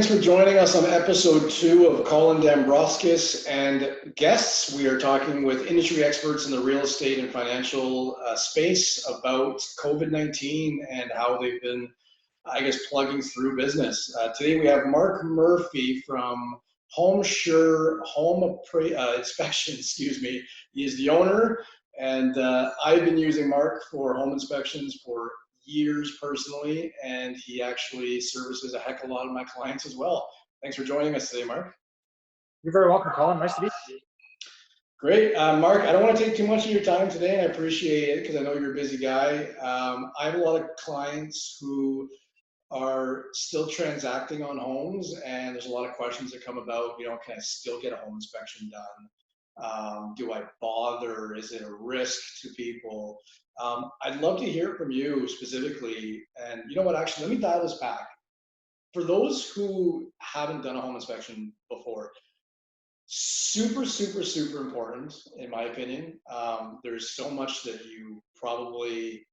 thanks for joining us on episode 2 of Colin Dambrauskas and guests. We are talking with industry experts in the real estate and financial space about COVID-19 and how they've been, I guess, plugging through business. Today we have Mark Murphy from HomeSure Home Inspections, He is the owner, and I've been using Mark for home inspections for years personally, and he actually services a heck of a lot of my clients as well. Thanks for joining us today, Mark. You're very welcome, Colin. Nice to be here. Great. Mark, I don't want to take too much of your time today, and I appreciate it because I know you're a busy guy. I have a lot of clients who are still transacting on homes, and there's a lot of questions that come about, can I still get a home inspection done? Do I bother? Is it a risk to people? I'd love to hear from you specifically. And you know what, actually, let me dial this back. For those who haven't done a home inspection before, super, super, super important, in my opinion. There's so much that you probably,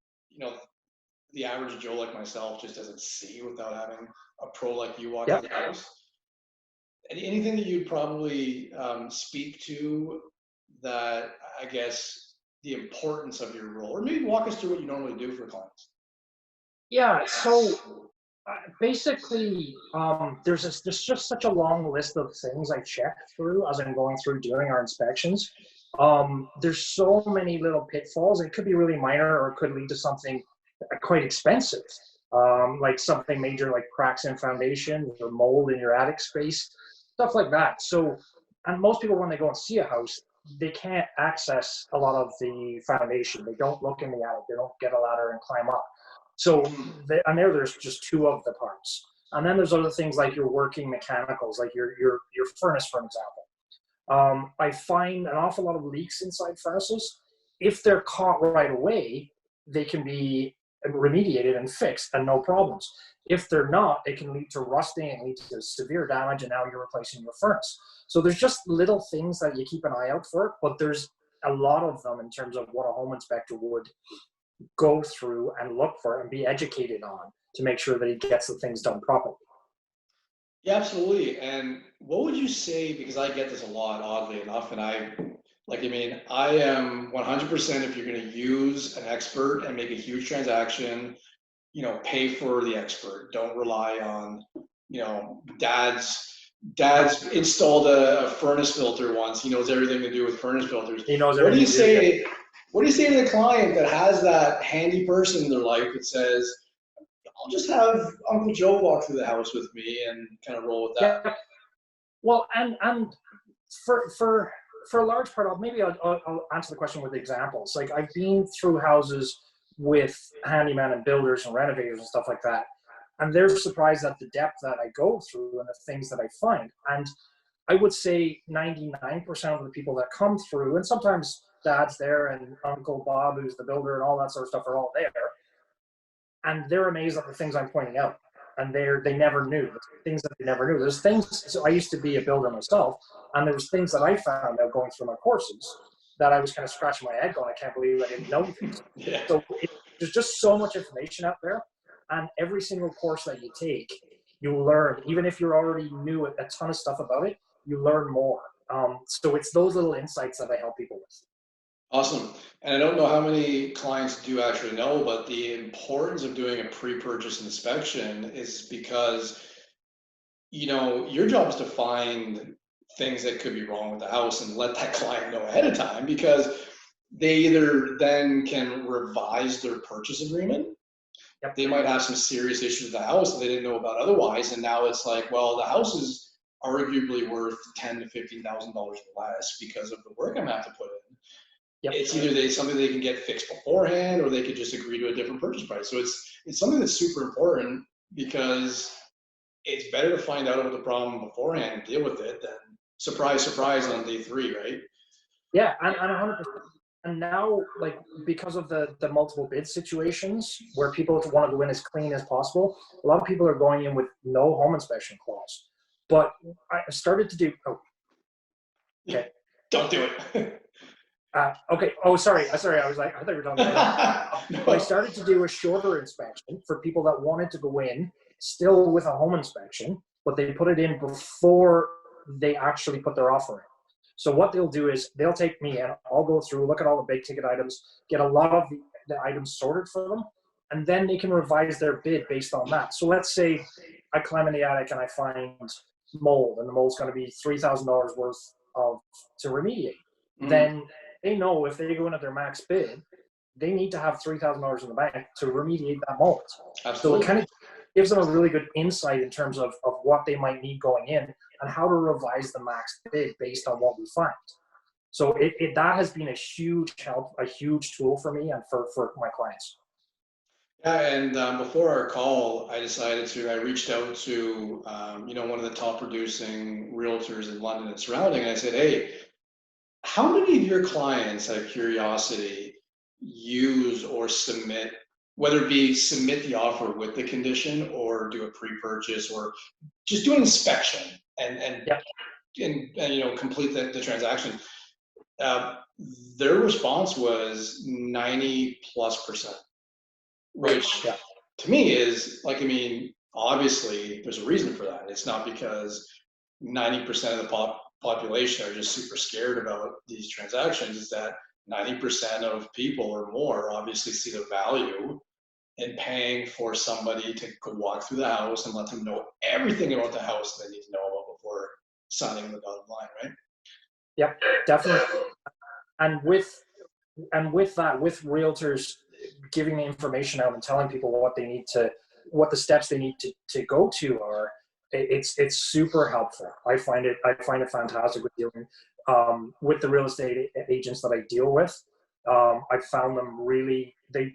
the average Joe like myself just doesn't see without having a pro like you walk in the house. Anything that you'd probably speak to that, I guess, the importance of your role, or maybe walk us through what you normally do for clients. Yeah, so basically, there's just such a long list of things I check through as I'm going through doing our inspections. There's so many little pitfalls. It could be really minor, or it could lead to something quite expensive, like something major like cracks in foundation or mold in your attic space, stuff like that. So, and most people, when they go and see a house, they can't access a lot of the foundation. They don't look in the attic. They don't get a ladder and climb up. So, there's just two of the parts. And then there's other things like your working mechanicals, like your furnace, for example. I find an awful lot of leaks inside furnaces. If they're caught right away, they can be remediated and fixed and no problems. If they're not, it can lead to rusting and lead to severe damage, and now you're replacing your furnace. So there's just little things that you keep an eye out for, but there's a lot of them in terms of what a home inspector would go through and look for and be educated on to make sure that he gets the things done properly. Yeah, absolutely. And what would you say, because I get this a lot, oddly enough, and I am 100% if you're going to use an expert and make a huge transaction, pay for the expert. Don't rely on, dad's installed a furnace filter once. He knows everything to do with furnace filters. He knows everything. What do you say to the client that has that handy person in their life that says, I'll just have Uncle Joe walk through the house with me and kind of roll with that? Yeah. Well, and for a large part, I'll answer the question with examples. Like, I've been through houses with handyman and builders and renovators and stuff like that, and they're surprised at the depth that I go through and the things that I find. And I would say 99% of the people that come through, and sometimes Dad's there and Uncle Bob, who's the builder, and all that sort of stuff, are all there, and they're amazed at the things I'm pointing out. And they never knew things that they never knew. There's things. So I used to be a builder myself, and there was things that I found out going through my courses that I was kind of scratching my head going, I can't believe I didn't know things. Yeah. So there's just so much information out there, and every single course that you take, you learn. Even if you already knew a ton of stuff about it, you learn more. So it's those little insights that I help people with. Awesome. And I don't know how many clients do actually know, but the importance of doing a pre-purchase inspection is because, your job is to find things that could be wrong with the house and let that client know ahead of time, because they either then can revise their purchase agreement. Yep. They might have some serious issues with the house that they didn't know about otherwise. And now it's like, well, the house is arguably worth $10,000 to $15,000 less because of the work I'm going to have to put in. Yep. It's either something they can get fixed beforehand, or they could just agree to a different purchase price. So it's something that's super important, because it's better to find out about the problem beforehand and deal with it than surprise on day 3, right? Yeah, and 100%. And now, like, because of the multiple bid situations where people want to go in as clean as possible, a lot of people are going in with no home inspection clause. But I started to do. Oh, okay. Don't do it. Okay. Oh, sorry. I was like, I thought you were talking about that. No. I started to do a shorter inspection for people that wanted to go in still with a home inspection, but they put it in before they actually put their offer in. So what they'll do is they'll take me in, I'll go through, look at all the big ticket items, get a lot of the items sorted for them, and then they can revise their bid based on that. So let's say I climb in the attic and I find mold, and the mold's going to be $3,000 worth of to remediate. Then they know if they go in at their max bid, they need to have $3,000 in the bank to remediate that mold. Absolutely. So it kind of gives them a really good insight in terms of what they might need going in and how to revise the max bid based on what we find. So that has been a huge help, a huge tool for me and for my clients. Yeah, and before our call, I reached out to, one of the top producing realtors in London and surrounding, and I said, hey, how many of your clients, out of curiosity, use or submit, whether it be submit the offer with the condition or do a pre-purchase or just do an inspection and Yep. complete the transaction? Their response was 90+%, which to me is like, obviously there's a reason for that. It's not because 90% of the population are just super scared about these transactions. Is that 90% of people or more obviously see the value in paying for somebody to go walk through the house and let them know everything about the house they need to know about before signing the dotted line, right? Yep, definitely. And with that, with realtors giving the information out and telling people what the steps they need to go to are, it's super helpful. I find it fantastic with dealing with the real estate agents that I deal with. I found them really, they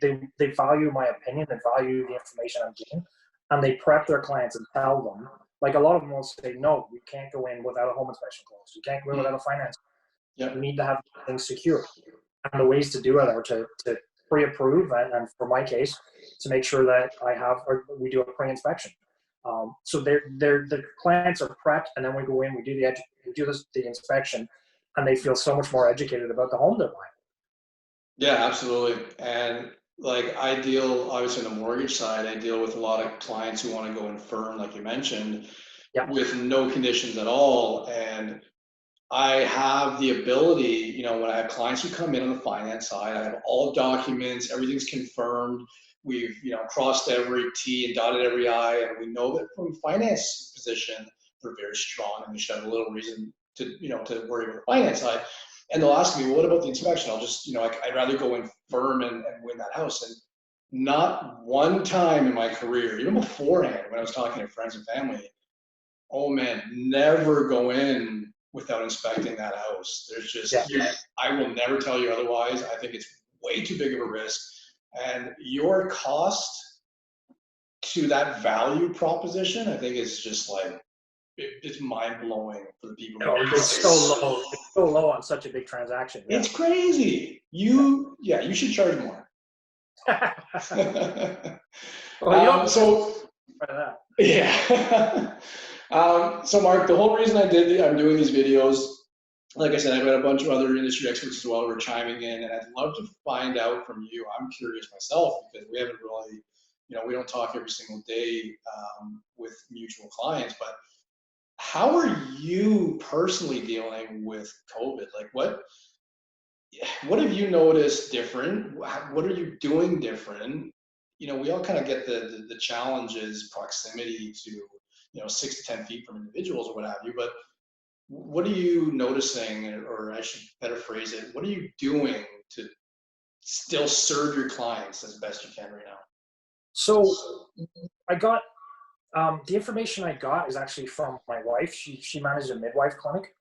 value my opinion, they value the information I'm giving, and they prep their clients and tell them, like a lot of them will say, no, we can't go in without a home inspection clause. You can't go in without a finance. Yep. You need to have things secure. And the ways to do it are to pre-approve, and for my case, to make sure that we do a pre-inspection. So the clients are prepped, and then we go in, we do the inspection, and they feel so much more educated about the home they're buying. Yeah, absolutely. And like I deal, obviously on the mortgage side, I deal with a lot of clients who want to go in firm, like you mentioned, with no conditions at all. And I have the ability, when I have clients who come in on the finance side, I have all documents, everything's confirmed. We've, crossed every T and dotted every I, and we know that from a finance position, they're very strong and they should have a little reason to, to worry about the finance side. And they'll ask me, well, what about the inspection? I'll just, I'd rather go in firm and win that house. And not one time in my career, even beforehand, when I was talking to friends and family, oh man, never go in without inspecting that house. There's just, I will never tell you otherwise. I think it's way too big of a risk. And your cost to that value proposition, I think is just like, it's mind blowing for the people. It's so low. It's so low on such a big transaction. Yeah. It's crazy. You should charge more. Well, so Mark, the whole reason I'm doing these videos, like I said, I've got a bunch of other industry experts as well who are chiming in, and I'd love to find out from you. I'm curious myself because we haven't really, we don't talk every single day with mutual clients, but how are you personally dealing with COVID? Like what have you noticed different? What are you doing different? We all kind of get the challenges, proximity to, 6 to 10 feet from individuals or what have you, but what are you noticing, or I should better phrase it, what are you doing to still serve your clients as best you can right now? So I got, the information I got is actually from my wife. She managed a midwife clinic.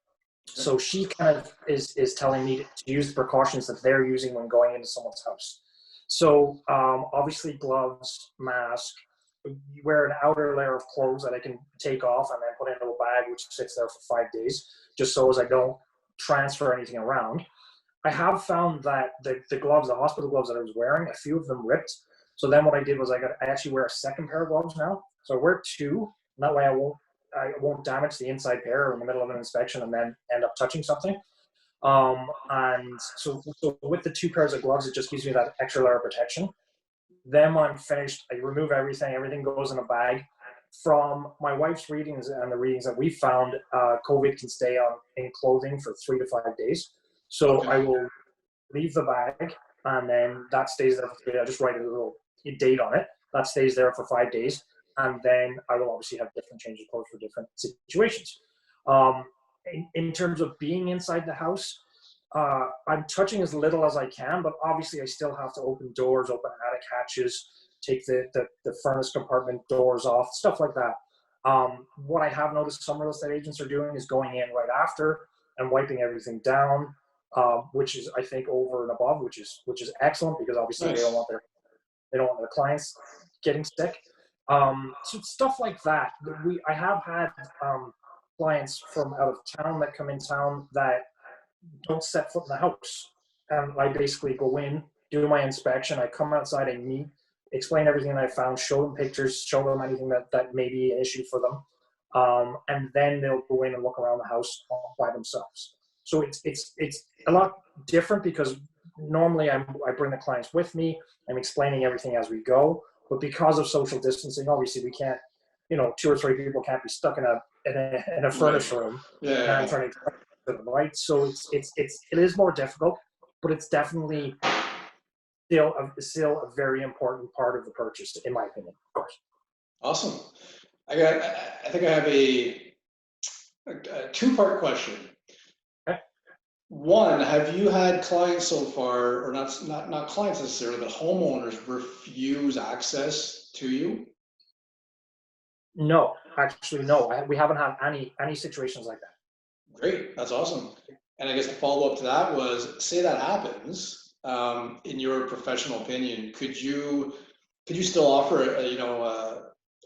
So she kind of is telling me to use the precautions that they're using when going into someone's house. So obviously gloves, mask, you wear an outer layer of clothes that I can take off and then put into a bag which sits there for 5 days, just so as I don't transfer anything around. I have found that the gloves, the hospital gloves that I was wearing, a few of them ripped. So then what I did was I actually wear a second pair of gloves now. So I wear 2, and that way I won't damage the inside pair in the middle of an inspection and then end up touching something. And so with the 2 pairs of gloves, it just gives me that extra layer of protection. Then when I'm finished, I remove everything goes in a bag. from my wife's readings and the readings that we found, COVID can stay on in clothing for 3 to 5 days. So Okay. I will leave the bag, and then that stays there for 3 days. I just write a little date on it. That stays there for 5 days, and then I will obviously have different changes of clothes for different situations. In terms of being inside the house, I'm touching as little as I can, but obviously I still have to open doors, open attic hatches, take the furnace compartment doors off, stuff like that. What I have noticed some real estate agents are doing is going in right after and wiping everything down, which is, I think, over and above, which is excellent, because obviously Nice. they don't want their clients getting sick. So stuff like that. I have had clients from out of town that come in town that don't set foot in the house. And I basically go in, do my inspection, I come outside, I meet, explain everything that I found, show them pictures, show them anything that may be an issue for them. And then they'll go in and look around the house by themselves. So it's a lot different, because normally I bring the clients with me, I'm explaining everything as we go. But because of social distancing, obviously we can't, 2 or 3 people can't be stuck in a furnace room. And I'm trying to explain to them, right? So it is more difficult, but it's definitely still a very important part of the purchase, in my opinion, of course. Awesome. I think I have a two-part question. Okay. One, have you had clients so far, or not clients necessarily, but homeowners refuse access to you? No, actually, no. We haven't had any situations like that. Great, that's awesome. And I guess the follow-up to that was, say that happens, in your professional opinion, could you still offer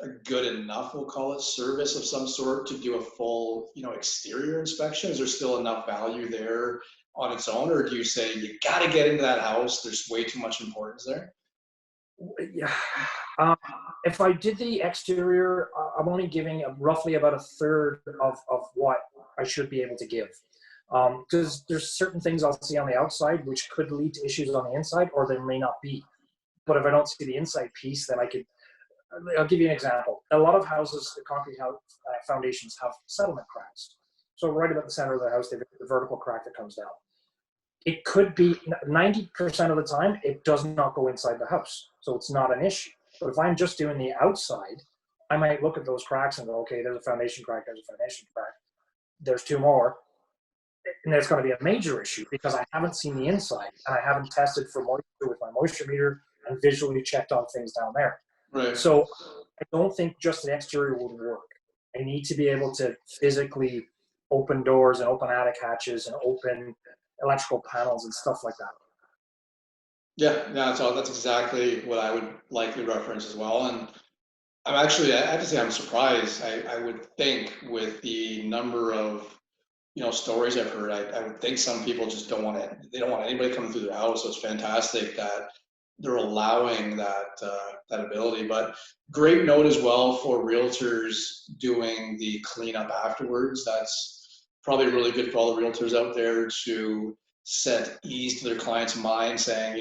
a good enough, we'll call it, service of some sort to do a full, exterior inspection? Is there still enough value there on its own, or do you say you got to get into that house, there's way too much importance there? Yeah. If I did the exterior, I'm only giving roughly about a third of what I should be able to give. Because there's certain things I'll see on the outside which could lead to issues on the inside, or there may not be. But if I don't see the inside piece, then I'll give you an example. A lot of houses, the concrete house foundations have settlement cracks. So right about the center of the house, they have the vertical crack that comes down. It could be 90% of the time, it does not go inside the house. So it's not an issue. But if I'm just doing the outside, I might look at those cracks and go, okay, there's a foundation crack, there's a foundation crack, there's 2 more. And there's going to be a major issue because I haven't seen the inside, and I haven't tested for moisture with my moisture meter and visually checked on things down there. Right. So I don't think just the exterior would work. I need to be able to physically open doors and open attic hatches and open electrical panels and stuff like that. Yeah, that's exactly what I would likely reference as well. And I have to say, I'm surprised. I would think, with the number of stories I've heard, I would think some people just don't want it. They don't want anybody coming through their house. So it's fantastic that they're allowing that ability. But great note as well for realtors doing the cleanup afterwards. That's probably really good for all the realtors out there to set ease to their client's mind, saying,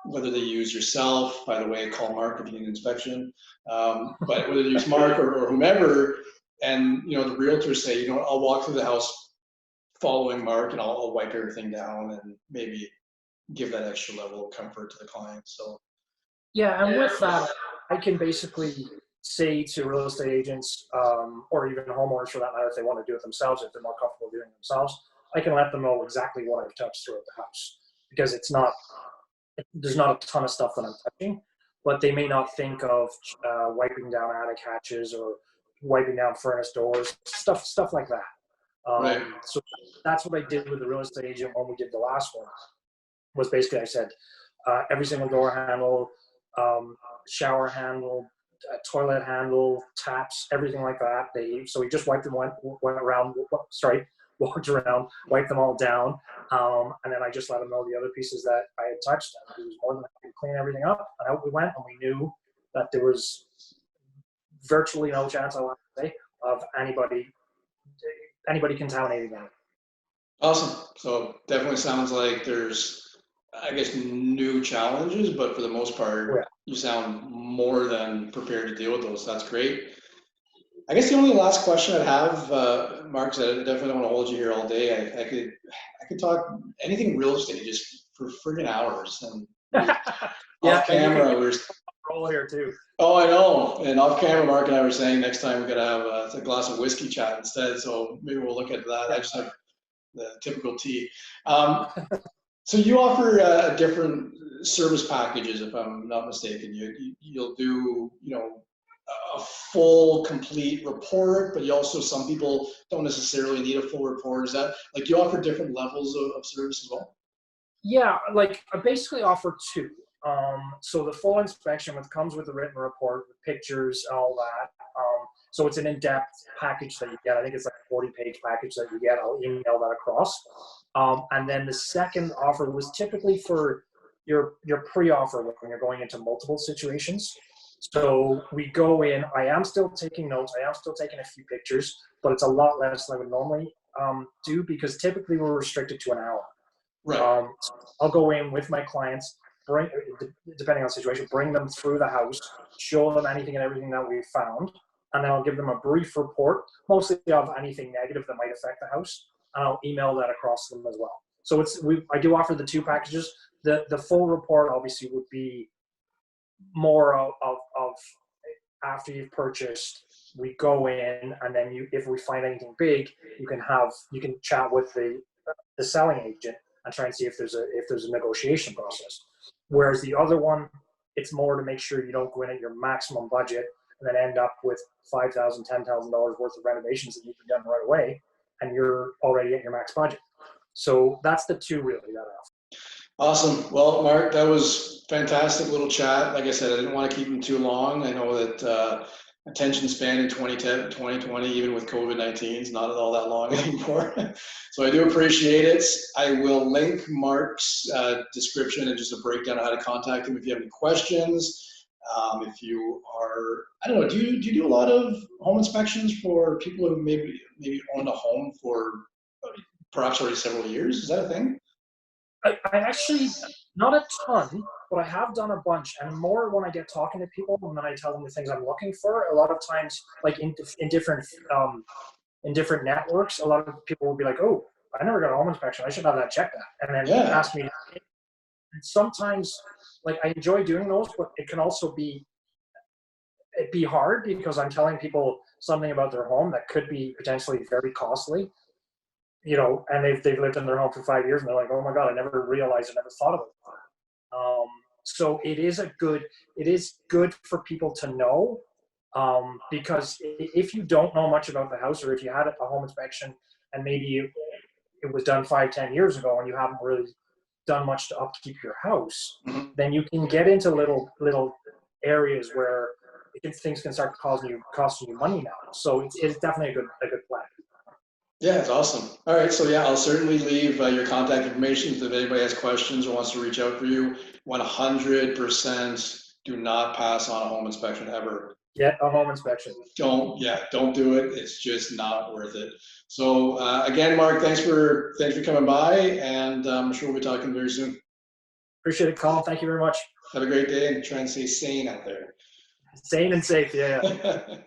whether they use yourself, by the way, call Mark if you need an inspection, but whether they use Mark or whomever, and the realtors say, I'll walk through the house following Mark, and I'll wipe everything down and maybe give that extra level of comfort to the client. So yeah, and with that, I can basically say to real estate agents, or even homeowners for that matter, if they want to do it themselves, if they're more comfortable doing it themselves, I can let them know exactly what I've touched throughout the house, because there's not a ton of stuff that I'm touching, but they may not think of wiping down attic hatches or wiping down furnace doors, stuff like that. right. So that's what I did with the real estate agent when we did the last one. Was basically, I said, every single door handle, shower handle, toilet handle, taps, everything like that. So we just wiped them, walked around, wiped them all down, and then I just let them know the other pieces that I had touched, and he was more than happy to clean everything up. And out we went, and we knew that there was virtually no chance, I want to say, of anybody contaminating anything. Awesome. So definitely sounds like there's, I guess, new challenges, but for the most part, you sound more than prepared to deal with those. That's great. I guess the only last question I'd have, Mark, 'cause I definitely don't want to hold you here all day. I could talk anything real estate just for friggin' hours. And Yeah, off camera, we're roll here too. Oh, I know. And off camera, Mark and I were saying next time we're gonna have a glass of whiskey chat instead. So maybe we'll look at that. I just have the typical tea. Um, so you offer different service packages, if I'm not mistaken. You'll do, you know, a full, complete report, but you also, some people don't necessarily need a full report. Is that like you offer different levels of service as well? Yeah, like I basically offer two. So the full inspection, which comes with a written report, with pictures, all that. So it's an in-depth package that you get. I think it's like a 40-page package that you get. I'll email that across. And then the second offer was typically for your pre-offer when you're going into multiple situations. So we go in. I am still taking notes. I am still taking a few pictures, but it's a lot less than I would normally do, because typically we're restricted to an hour. Right. So I'll go in with my clients, depending on the situation, bring them through the house, show them anything and everything that we've found, and then I'll give them a brief report, mostly of anything negative that might affect the house, and I'll email that across to them as well. So I do offer the two packages. The full report obviously would be more of after you've purchased. We go in, and then if we find anything big, you can chat with the selling agent and try and see if there's a negotiation process. Whereas the other one, it's more to make sure you don't go in at your maximum budget and then end up with $5,000, $10,000 worth of renovations that need to be done right away, and you're already at your max budget. So that's the two really that I offer. Awesome. Well, Mark, that was fantastic little chat. Like I said, I didn't want to keep them too long. I know that attention span in 2010, 2020, even with COVID-19, is not at all that long anymore. So I do appreciate it. I will link Mark's description and just a breakdown of how to contact him if you have any questions. If you are, I don't know, do you do a lot of home inspections for people who maybe owned a home for perhaps already several years? Is that a thing? I actually, not a ton, but I have done a bunch, and more when I get talking to people and then I tell them the things I'm looking for. A lot of times, like in different networks, a lot of people will be like, "Oh, I never got a home inspection. I should have that checked out," and then Yeah. ask me. And sometimes, like, I enjoy doing those, but it can also be hard because I'm telling people something about their home that could be potentially very costly. And they've lived in their home for 5 years, and they're like, "Oh my God, I never realized, I never thought about that." So it is good for people to know, because if you don't know much about the house, or if you had a home inspection and maybe it was done 5, 10 years ago, and you haven't really done much to upkeep your house, Mhm. then you can get into little areas where things can start costing you money now. So it's definitely a good plan. Yeah, it's awesome. All right, so yeah, I'll certainly leave your contact information if anybody has questions or wants to reach out for you. 100% do not pass on a home inspection ever. Get a home inspection. Don't do it. It's just not worth it. So again, Mark, thanks for coming by, and I'm sure we'll be talking very soon. Appreciate it, Colin. Thank you very much. Have a great day, and try and stay sane out there. Sane and safe. Yeah.